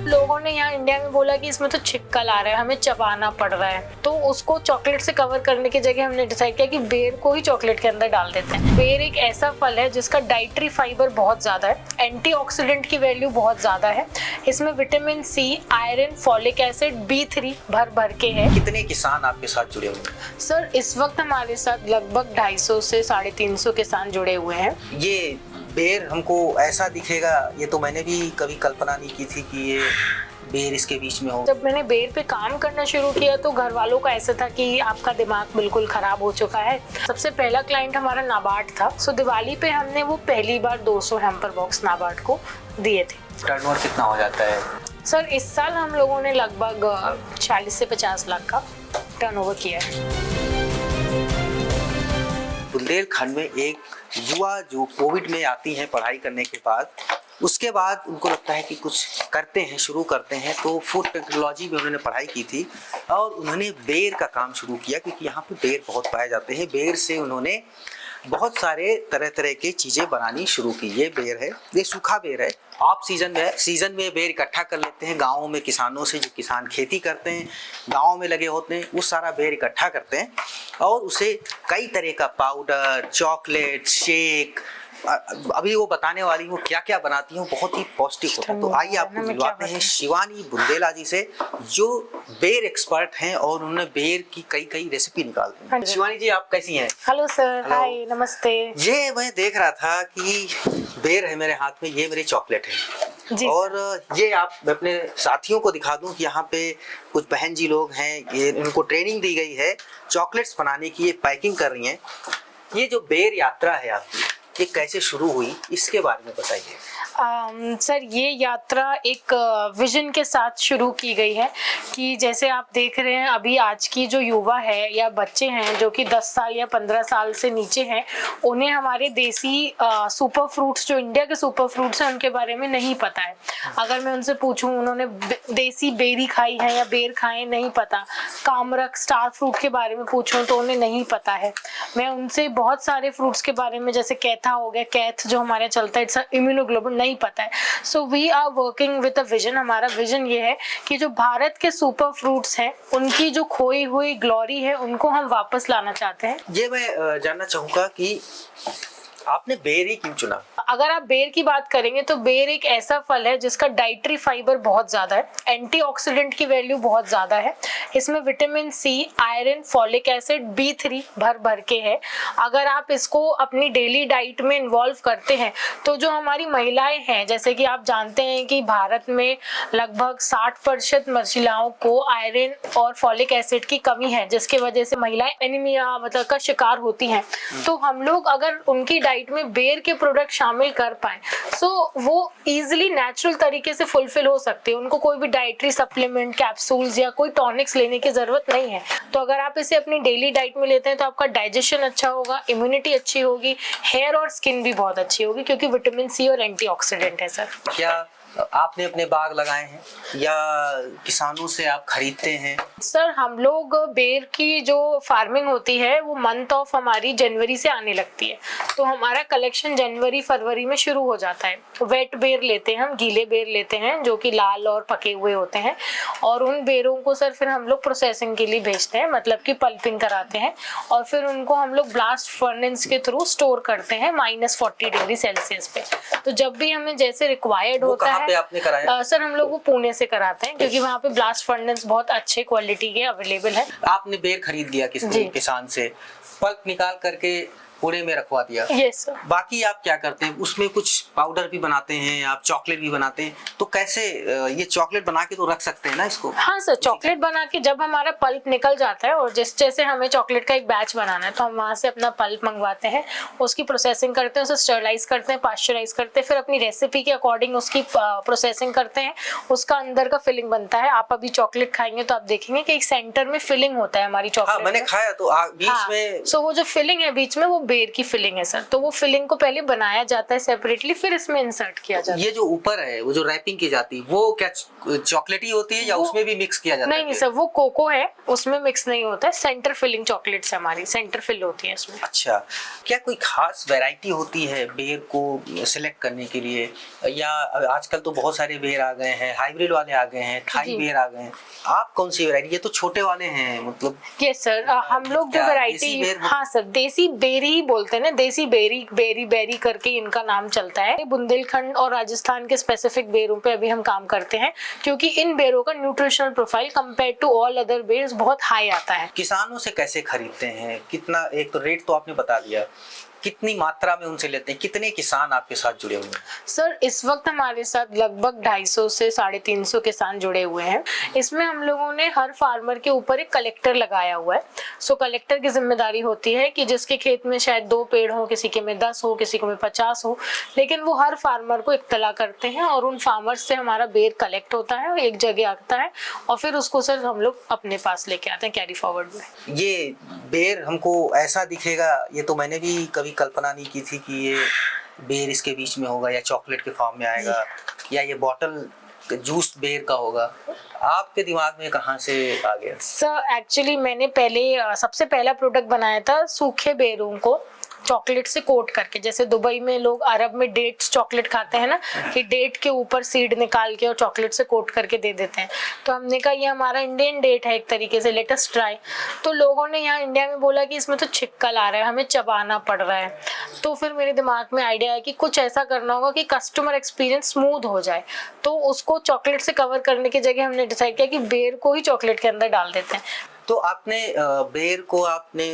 लोगों ने यहाँ इंडिया में बोला कि इसमें तो छिक्कल आ रहा है, हमें चबाना पड़ रहा है, तो उसको चॉकलेट से कवर करने की जगह हमने डिसाइड किया कि बेर को ही चॉकलेट के अंदर डाल देते हैं। बेर एक ऐसा फल है जिसका डाइटरी फाइबर बहुत ज्यादा है, एंटीऑक्सीडेंट की वैल्यू बहुत ज्यादा है, इसमें vitamin C, iron, folic acid, B3 भर भर के है। कितने किसान आपके साथ जुड़े हुए हैं? सर इस वक्त हमारे साथ लगभग 250 से 350 किसान जुड़े हुए हैं। ये बेर हमको ऐसा दिखेगा, ये तो मैंने भी कभी कल्पना नहीं की थी कि ये बेर इसके बीच में हो। जब मैंने बेर पे काम करना शुरू किया तो घर वालों का ऐसा था कि आपका दिमाग बिल्कुल खराब हो चुका है। सबसे पहला क्लाइंट हमारा नाबार्ड था, सो दिवाली पे हमने वो पहली बार 200 हैम्पर बॉक्स नाबार्ड को दिए थे। टर्नओवर कितना हो जाता है? सर इस साल हम लोगों ने लगभग 40 से 50 लाख का टर्नओवर किया है। बुंदेलखंड में एक युवा जो कोविड में आती हैं पढ़ाई करने के बाद, उसके बाद उनको लगता है कि कुछ करते हैं, शुरू करते हैं, तो फूड टेक्नोलॉजी में उन्होंने पढ़ाई की थी और उन्होंने बेर का काम शुरू किया क्योंकि यहाँ पे बेर बहुत पाए जाते हैं। बेर से उन्होंने बहुत सारे तरह तरह की चीज़ें बनानी शुरू की। ये बेर है, ये सूखा बेर है, ऑफ सीजन में है, सीजन में बेर इकट्ठा कर लेते हैं गाँवों में किसानों से, जो किसान खेती करते हैं, गाँव में लगे होते हैं, वो सारा बेर इकट्ठा करते हैं और उसे कई तरह का पाउडर, चॉकलेट, शेक, अभी वो बताने वाली वो क्या क्या बनाती हैं, बहुत ही पौष्टिक होता है। तो आइए आपको मिलवाते हैं शिवानी बुंदेला जी से, जो बेर एक्सपर्ट हैं और उन्होंने बेर की कई रेसिपी निकालते हैं। शिवानी जी, आप कैसी हैं? हेलो सर, हाय, नमस्ते। ये मैं देख रहा था कि बेर है मेरे हाथ में, ये मेरी चॉकलेट है और ये आप मैं अपने साथियों को दिखा दूं कि यहाँ पे कुछ बहन जी लोग हैं, ये इनको ट्रेनिंग दी गई है चॉकलेट्स बनाने की, ये पैकिंग कर रही हैं। ये जो बेर यात्रा है आपकी, ये कैसे शुरू हुई, इसके बारे में बताइए। सर ये यात्रा एक विजन के साथ शुरू की गई है कि जैसे आप देख रहे हैं अभी आज की जो युवा है या बच्चे हैं जो कि 10 साल या 15 साल से नीचे हैं, उन्हें हमारे देसी सुपर फ्रूट्स, जो इंडिया के सुपर फ्रूट्स हैं, उनके बारे में नहीं पता है। अगर मैं उनसे पूछूं उन्होंने देसी बेरी खाई है या बेर खाए, नहीं पता। कामरक, स्टार फ्रूट के बारे में पूछूं तो उन्हें नहीं पता है। मैं उनसे बहुत सारे फ्रूट्स के बारे में, जैसे कैथा हो गया, कैथ जो हमारे चलता है, इट्स इम्यूनोग्लोबुलिन, नहीं पता है। So we are working with a vision. हमारा विजन ये है कि जो भारत के सुपर फ्रूट्स हैं, उनकी जो खोई हुई ग्लोरी है, उनको हम वापस लाना चाहते हैं। ये मैं जानना चाहूंगा कि आपने बेर ही क्यों चुना? अगर आप बेर की बात करेंगे तो बेर एक ऐसा फल है जिसका डाइटरी फाइबर बहुत ज्यादा है, एंटीऑक्सीडेंट की वैल्यू बहुत ज्यादा है, इसमें vitamin C, iron, folic acid, B3 भर भर के है। अगर आप इसको अपनी डेली डाइट में इन्वॉल्व करते हैं तो जो हमारी महिलाएं हैं, जैसे कि आप जानते हैं कि भारत में लगभग 60% महिलाओं को आयरन और फॉलिक एसिड की कमी है, जिसकी वजह से महिलाएं एनीमिया मतलब का शिकार होती हैं। तो हम लोग अगर उनकी डाइट में बेर के प्रोडक्ट शामिल कर पाए सो वो इजीली नेचुरल तरीके से फुलफिल हो सकते हैं। उनको कोई भी डाइटरी सप्लीमेंट, कैप्सूल्स या कोई टॉनिक्स लेने की जरूरत नहीं है। तो अगर आप इसे अपनी डेली डाइट में लेते हैं तो आपका डाइजेशन अच्छा होगा, इम्यूनिटी अच्छी होगी, हेयर और स्किन भी बहुत अच्छी होगी, क्योंकि विटामिन सी और एंटीऑक्सीडेंट है। सर क्या आपने अपने बाग लगाए हैं या किसानों से आप खरीदते हैं? सर हम लोग बेर की जो फार्मिंग होती है वो मंथ ऑफ हमारी जनवरी से आने लगती है, तो हमारा कलेक्शन जनवरी फरवरी में शुरू हो जाता है। वेट बेर लेते हैं हम, गीले बेर लेते हैं जो कि लाल और पके हुए होते हैं, और उन बेरों को सर फिर हम लोग प्रोसेसिंग के लिए भेजते हैं, मतलब कि पल्पिंग कराते हैं, और फिर उनको हम लोग ब्लास्ट फर्नेस के थ्रू स्टोर करते हैं -40 डिग्री सेल्सियस पे। तो जब भी हमें जैसे रिक्वायर्ड होता है। पे आपने कराया? सर हम लोग वो पुणे से कराते हैं, क्योंकि वहाँ पे ब्लास्ट फर्नेस बहुत अच्छे क्वालिटी के अवेलेबल है। आपने बेर खरीद लिया किसी किसान से, पल्प निकाल करके पुणे में रखवा दिया। Yes sir. बाकी आप क्या करते हैं? उसमें कुछ पाउडर भी बनाते हैं, आप चॉकलेट भी बनाते हैं, तो कैसे ये चॉकलेट बना के तो रख सकते हैं ना इसको? हाँ सर, चॉकलेट बना के जब हमारा पल्प निकल जाता है और जैसे हमें चॉकलेट का एक बैच बनाना है तो हम वहाँ से अपना पल्प मंगवाते हैं, उसकी प्रोसेसिंग करते हैं, उसे स्टरलाइज करते हैं, पास्चराइज करते हैं, फिर अपनी रेसिपी के अकॉर्डिंग उसकी प्रोसेसिंग करते हैं, उसका अंदर का फिलिंग बनता है। आप अभी चॉकलेट खाएंगे तो आप देखेंगे कि एक सेंटर में फिलिंग होता है हमारी चॉकलेट। मैंने खाया तो बीच में, सो वो जो फिलिंग है बीच में वो बेर की फिलिंग है सर। तो वो फिलिंग को पहले बनाया जाता है सेपरेटली, फिर इसमें इंसर्ट किया जाता है। ये जो ऊपर है वो जो रैपिंग की जाती है वो क्या चॉकलेटी होती है या उसमें भी मिक्स किया जाता है? नहीं सर, वो कोको है, उसमें मिक्स नहीं होता है। सेंटर फिलिंग चॉकलेट्स हमारी सेंटर फिल होती है इसमें। अच्छा, क्या कोई खास वैरायटी होती है बेर को सिलेक्ट करने के लिए, या आजकल तो बहुत सारे बेर आ गए हैं, हाइब्रिड वाले आ गए हैं, थाई बेर आ गए हैं, आप कौन सी वैरायटी? ये तो छोटे वाले हैं मतलब। यस सर, हम लोग जो वैरायटी, हाँ सर, देसी बेरी ही बोलते हैं ना, देसी बेरी, बेरी बेरी करके इनका नाम चलता है। बुंदेलखंड और राजस्थान के स्पेसिफिक बेरों पे अभी हम काम करते हैं, क्योंकि इन बेरों का nutritional profile compare to all other बेर्स बहुत हाई आता है। किसानों से कैसे खरीदते हैं, कितना, एक तो रेट तो आपने बता दिया, कितनी मात्रा में उनसे लेते हैं, कितने किसान आपके साथ जुड़े हुए हैं? सर इस वक्त हमारे साथ लगभग 250 से 350 किसान जुड़े हुए हैं। इसमें हम लोगों ने हर फार्मर के ऊपर एक कलेक्टर लगाया हुआ है। सो कलेक्टर की जिम्मेदारी होती है कि जिसके खेत में शायद 2 पेड़ हो, किसी के में 10 हो, किसी के में 50 हो, लेकिन वो हर फार्मर को इत्तला करते हैं और उन फार्मर्स से हमारा बेर कलेक्ट होता है और एक जगह आता है और फिर उसको सर हम लोग अपने पास लेके आते हैं कैरी फॉरवर्ड में। ये बेर हमको ऐसा दिखेगा, ये तो मैंने भी कभी कल्पना नहीं की थी कि ये बेर इसके बीच में होगा या चॉकलेट के फॉर्म में आएगा या ये बॉटल जूस बेर का होगा। आपके दिमाग में कहाँ से आ गया? सर एक्चुअली मैंने पहले सबसे पहला प्रोडक्ट बनाया था सूखे बेरों को चॉकलेट से कोट करके। जैसे दुबई में लोग अरब में डेट्स चॉकलेट खाते हैं ना, कि डेट के ऊपर सीड निकाल के और चॉकलेट से कोट करके दे देते हैं। तो हमने कहा ये हमारा इंडियन डेट है एक तरीके से, लेट अस ट्राई। तो लोगों ने यहाँ इंडिया में बोला कि इसमें तो छिक्कल आ रहा है, हमें चबाना पड़ रहा है। तो फिर मेरे दिमाग में आइडिया है कि कुछ ऐसा करना होगा कि कस्टमर एक्सपीरियंस स्मूथ हो जाए। तो उसको चॉकलेट से कवर करने की जगह हमने डिसाइड किया कि बेर को ही चॉकलेट के अंदर डाल देते हैं। तो आपने बेर को आपने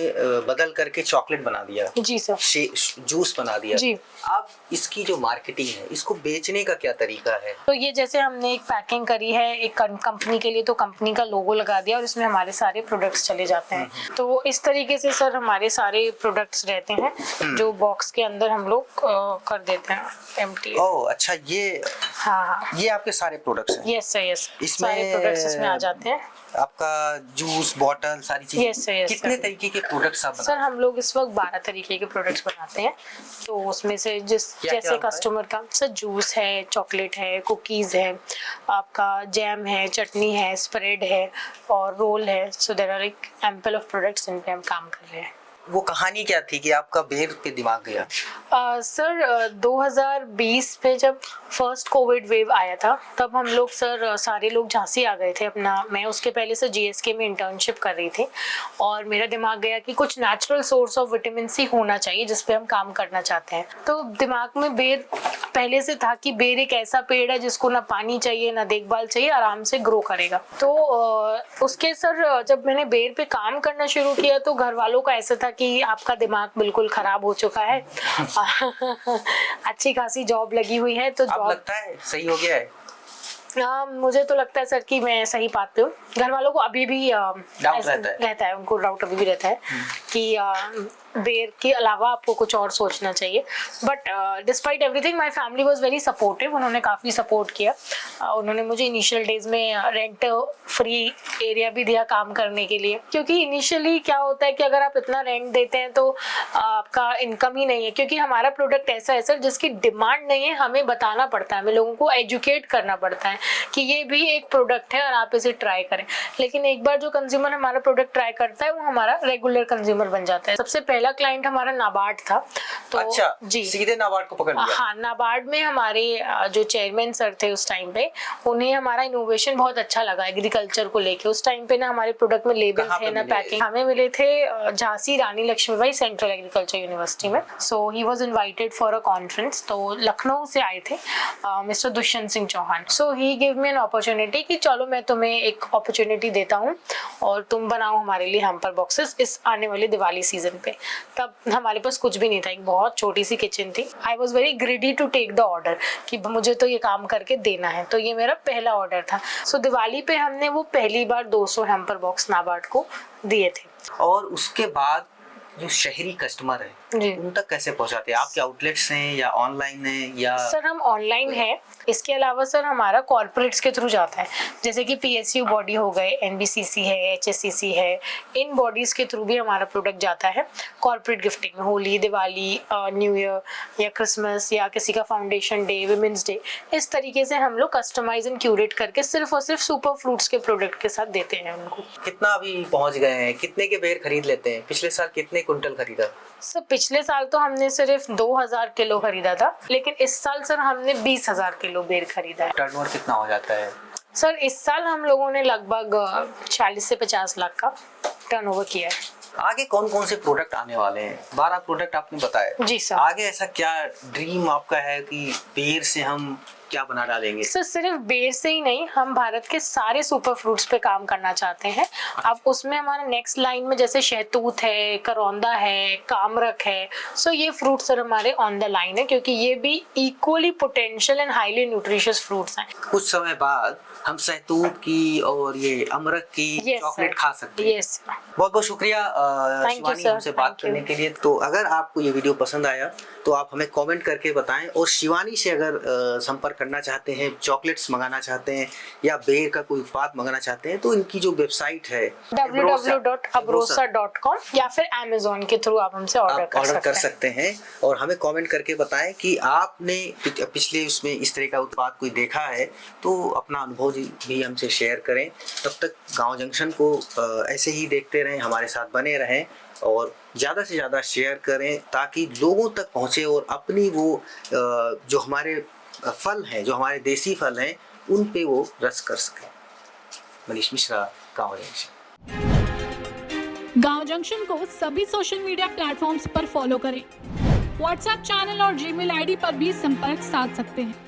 बदल करके चॉकलेट बना दिया? जी सर। जूस बना दिया जी। अब इसकी जो मार्केटिंग है, इसको बेचने का क्या तरीका है? तो ये जैसे हमने एक पैकिंग करी है एक कंपनी के लिए, तो कंपनी का लोगो लगा दिया और इसमें हमारे सारे प्रोडक्ट्स चले जाते हैं। तो इस तरीके से सर हमारे सारे प्रोडक्ट्स रहते हैं जो बॉक्स के अंदर हम लोग कर देते हैं एम्प्टी। ओह अच्छा, ये हाँ, ये आपके सारे प्रोडक्ट्स हैं? यस सर, यस, इसमें सारे प्रोडक्ट्स इसमें आ जाते हैं। आपका जूस बॉटल सारी चीजें? यस सर, यस कितने सर। तरीके के प्रोडक्ट्स आप बनाते सर हम लोग इस वक्त 12 तरीके के प्रोडक्ट्स बनाते हैं। तो उसमें से जैसे कस्टमर का सर जूस है, चॉकलेट है, कुकीज है, आपका जैम है, चटनी है, स्प्रेड है और रोल है। सो देयर आर एक एम्पल ऑफ प्रोडक्ट्स इन पे हम काम कर रहे हैं। वो कहानी क्या थी कि आपका बेर पे दिमाग गया? सर 2020 में जब फर्स्ट कोविड वेव आया था, तब हम लोग सर सारे लोग झांसी आ गए थे अपना। मैं उसके पहले से जीएसके में इंटर्नशिप कर रही थी और मेरा दिमाग गया कि कुछ natural source of vitamin C होना चाहिए जिस पे हम काम करना चाहते हैं। तो दिमाग में बेर पहले से था कि बेर एक ऐसा पेड़ है जिसको ना पानी चाहिए ना देखभाल चाहिए, आराम से ग्रो करेगा। तो उसके सर जब मैंने बेर पे काम करना शुरू किया तो घर वालों का ऐसा था कि आपका दिमाग बिल्कुल खराब हो चुका है, अच्छी खासी जॉब लगी हुई है। तो जॉब लगता है सही हो गया है? मुझे तो लगता है सर कि मैं सही बात पे हूँ। घर वालों को अभी भी डाउट रहता है, उनको डाउट अभी भी रहता है कि बेर के अलावा आपको कुछ और सोचना चाहिए। But despite everything my family was very supportive. उन्होंने काफ़ी सपोर्ट किया। उन्होंने मुझे इनिशियल डेज में रेंट फ्री एरिया भी दिया काम करने के लिए, क्योंकि इनिशियली क्या होता है कि अगर आप इतना रेंट देते हैं तो आपका इनकम ही नहीं है। क्योंकि हमारा प्रोडक्ट ऐसा है सर जिसकी डिमांड नहीं है, हमें बताना पड़ता है, हमें लोगों को एजुकेट करना पड़ता है कि ये भी एक प्रोडक्ट है और आप इसे ट्राई करें। लेकिन एक बार जो कंज्यूमर हमारा प्रोडक्ट ट्राई करता है वो हमारा रेगुलर कंज्यूमर बन जाता है। सबसे पहला क्लाइंट हमारा नाबार्ड था। तो अच्छा, जी सीधे नाबार्ड को पकड़ लिया? हाँ, नाबार्ड में हमारे जो चेयरमैन सर थे उस टाइम पे, उन्हें हमारा इनोवेशन बहुत अच्छा लगा एग्रीकल्चर को लेके। उस टाइम पे ना हमारे प्रोडक्ट में लेबल थे ना पैकिंग। हमें मिले थे Jhansi Rani Lakshmibai central agriculture university में। So he was invited for a conference. तो लखनऊ से आए थे mister Dushyant Singh Chauhan. So he give me an opportunity कि चलो मैं तुम्हें एक अपॉर्चुनिटी देता हूँ और तुम बनाओ हमारे लिए हैम्पर बॉक्सेस इस आने वाले दिवाली सीजन पे। तब हमारे पास कुछ भी नहीं था, एक बहुत छोटी सी किचन थी। I was very greedy to take the order कि मुझे तो ये काम करके देना है। तो ये मेरा पहला ऑर्डर था। सो दिवाली पे हमने वो पहली बार 200 हैम्पर बॉक्स नाबार्ड को दिए थे। और उसके बाद जो शहरी कस्टमर है जी। उन तक कैसे पहुंचाते हैं? आपके आउटलेट्स हैं या ऑनलाइन है या? सर हम ऑनलाइन है, इसके अलावा सर हमारा कॉर्पोरेट्स के थ्रू जाता है, जैसे कि PSU बॉडी हो गए, NBCC है, HSCC है, इन बॉडीज के थ्रू भी हमारा प्रोडक्ट जाता है कॉर्पोरेट गिफ्टिंग में। होली, दिवाली, न्यू ईयर या क्रिसमस या किसी का फाउंडेशन डे, विमेंस डे, इस तरीके से हम लोग कस्टमाइज एंड क्यूरेट करके सिर्फ और सिर्फ सुपर फ्रूट्स के प्रोडक्ट के साथ देते हैं उनको। कितना अभी पहुंच गए हैं? कितने के बेर खरीद लेते हैं? पिछले साल कितने कुंटल खरीदा? सर पिछले साल तो हमने सिर्फ 2000 किलो खरीदा था, लेकिन इस साल सर हमने 20,000 किलो बेर खरीदा है। टर्नओवर कितना हो जाता है? सर इस साल हम लोगों ने लगभग 40 से 50 लाख का टर्नओवर किया है। आगे कौन कौन से प्रोडक्ट आने वाले हैं? 12 प्रोडक्ट आपने बताया जी सर। आगे ऐसा क्या ड्रीम आपका है कि बेर से हम क्या बना डालेंगे? सर सिर्फ बेर से ही नहीं, हम भारत के सारे सुपर फ्रूट्स पे काम करना चाहते हैं। अब उसमें हमारा नेक्स्ट लाइन में जैसे शहतूत है, करौंदा है, कामरक है, सो ये फ्रूट सर हमारे ऑन द लाइन है, क्योंकि ये भी equally potential and highly nutritious fruits हैं। कुछ समय बाद हम शहतूत की और ये अमरक की चॉकलेट खा सकते हैं। यस। बहुत बहुत शुक्रिया शिवानी sir. हमसे बात करने के लिए। तो अगर आपको ये वीडियो पसंद आया तो आप हमें कमेंट करके बताएं, और शिवानी से अगर संपर्क करना चाहते हैं, चॉकलेट्स मंगाना चाहते हैं या बेर का कोई उत्पाद मंगाना चाहते हैं, तो इनकी जो वेबसाइट है www.abrosa.com या फिर Amazon के थ्रू आप हमसे ऑर्डर कर सकते हैं। और हमें कमेंट करके बताएं कि आपने पिछले उसमें इस तरह का उत्पाद कोई देखा है तो अपना अनुभव भी हमसे शेयर करें। तब तक गांव जंक्शन को ऐसे ही देखते रहें, हमारे साथ बने रहें और ज़्यादा से ज़्यादा शेयर करें ताकि लोगों तक पहुँचे और अपनी वो जो हमारे फल हैं, जो हमारे देसी फल हैं, उन पे वो रस कर सकें। मनीष मिश्रा, गांव जंक्शन। गांव जंक्शन को सभी सोशल मीडिया प्लेटफॉर्म्स पर फॉलो करें। व्हाट्सएप चैनल और जीमेल आईडी पर भी संपर्क साध सकते हैं।